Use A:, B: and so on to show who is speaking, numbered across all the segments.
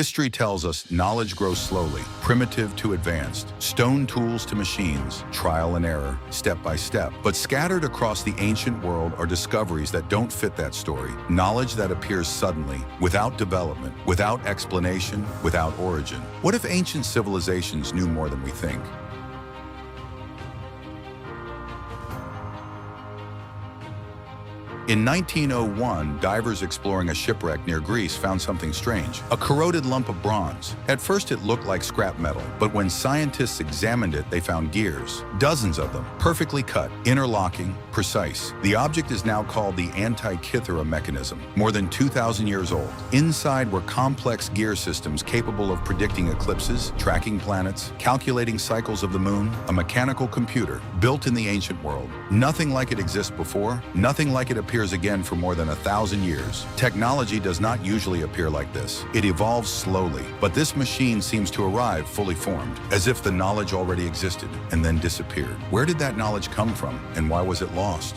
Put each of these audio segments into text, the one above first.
A: History tells us knowledge grows slowly, primitive to advanced, stone tools to machines, trial and error, step by step. But scattered across the ancient world are discoveries that don't fit that story. Knowledge that appears suddenly, without development, without explanation, without origin. What if ancient civilizations knew more than we think? In 1901, divers exploring a shipwreck near Greece found something strange, a corroded lump of bronze. At first it looked like scrap metal, but when scientists examined it, they found gears, dozens of them, perfectly cut, interlocking, precise. The object is now called the Antikythera Mechanism, more than 2,000 years old. Inside were complex gear systems capable of predicting eclipses, tracking planets, calculating cycles of the moon, a mechanical computer built in the ancient world. Nothing like it exists before, nothing like it appears again for more than 1,000 years. Technology does not usually appear like this. It evolves slowly, but this machine seems to arrive fully formed, as if the knowledge already existed and then disappeared. Where did that knowledge come from, and why was it lost?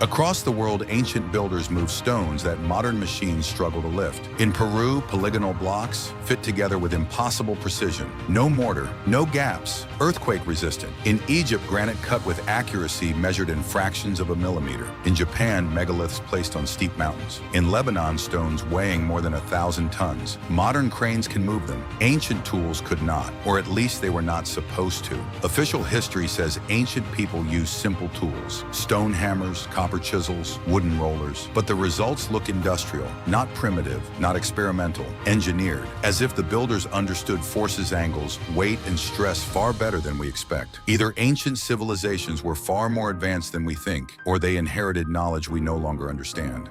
A: Across the world, ancient builders moved stones that modern machines struggle to lift. In Peru, polygonal blocks fit together with impossible precision. No mortar, no gaps, earthquake-resistant. In Egypt, granite cut with accuracy measured in fractions of a millimeter. In Japan, megaliths placed on steep mountains. In Lebanon, stones weighing more than 1,000 tons. Modern cranes can move them. Ancient tools could not, or at least they were not supposed to. Official history says ancient people used simple tools, stone hammers, copper chisels, wooden rollers, but the results look industrial, not primitive, not experimental, engineered, as if the builders understood forces, angles, weight, and stress far better than we expect. Either ancient civilizations were far more advanced than we think, or they inherited knowledge we no longer understand.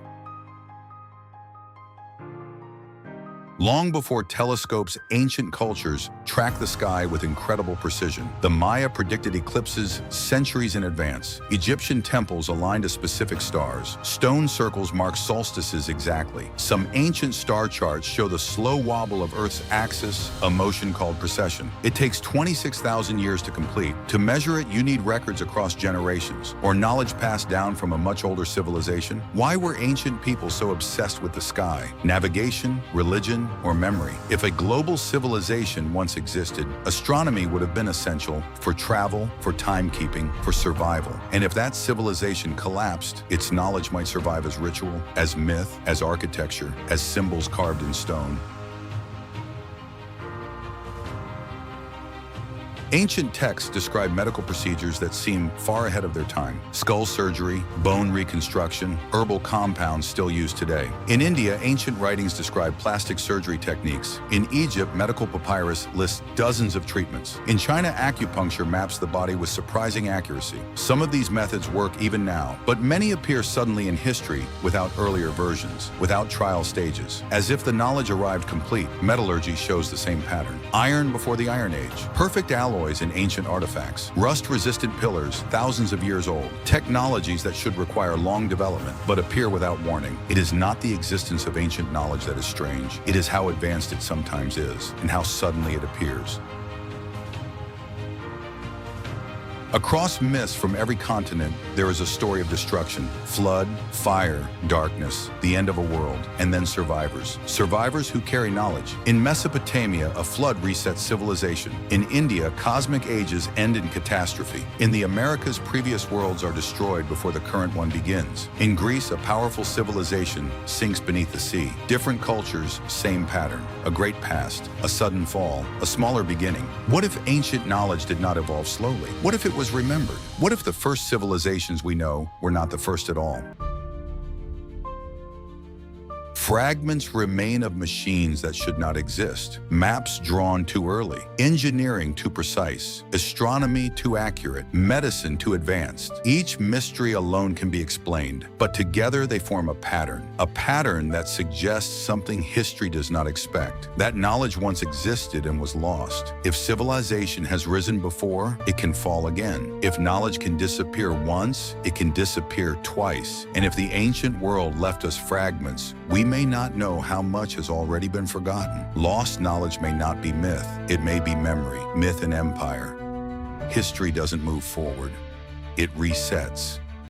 A: Long before telescopes, ancient cultures tracked the sky with incredible precision. The Maya predicted eclipses centuries in advance. Egyptian temples aligned to specific stars. Stone circles mark solstices exactly. Some ancient star charts show the slow wobble of Earth's axis, a motion called precession. It takes 26,000 years to complete. To measure it, you need records across generations, or knowledge passed down from a much older civilization. Why were ancient people so obsessed with the sky? Navigation, religion, or memory? If a global civilization once existed, astronomy would have been essential for travel, for timekeeping, for survival. And if that civilization collapsed, its knowledge might survive as ritual, as myth, as architecture, as symbols carved in stone. Ancient texts describe medical procedures that seem far ahead of their time. Skull surgery, bone reconstruction, herbal compounds still used today. In India, ancient writings describe plastic surgery techniques. In Egypt, medical papyrus lists dozens of treatments. In China, acupuncture maps the body with surprising accuracy. Some of these methods work even now, but many appear suddenly in history without earlier versions, without trial stages. As if the knowledge arrived complete, metallurgy shows the same pattern. Iron before the Iron Age. Perfect alloys in ancient artifacts, rust-resistant pillars thousands of years old, technologies that should require long development but appear without warning. It is not the existence of ancient knowledge that is strange. It is how advanced it sometimes is and how suddenly it appears. Across myths from every continent, there is a story of destruction, flood, fire, darkness, the end of a world, and then survivors. Survivors who carry knowledge. In Mesopotamia, a flood resets civilization. In India, cosmic ages end in catastrophe. In the Americas, previous worlds are destroyed before the current one begins. In Greece, a powerful civilization sinks beneath the sea. Different cultures, same pattern. A great past, a sudden fall, a smaller beginning. What if ancient knowledge did not evolve slowly? What if it was remembered? What if the first civilizations we know were not the first at all? Fragments remain of machines that should not exist, maps drawn too early, engineering too precise, astronomy too accurate, medicine too advanced. Each mystery alone can be explained, but together they form a pattern that suggests something history does not expect. That knowledge once existed and was lost. If civilization has risen before, it can fall again. If knowledge can disappear once, it can disappear twice. And if the ancient world left us fragments, we may not know how much has already been forgotten. Lost knowledge may not be myth. It may be memory, myth and empire. History doesn't move forward. It resets.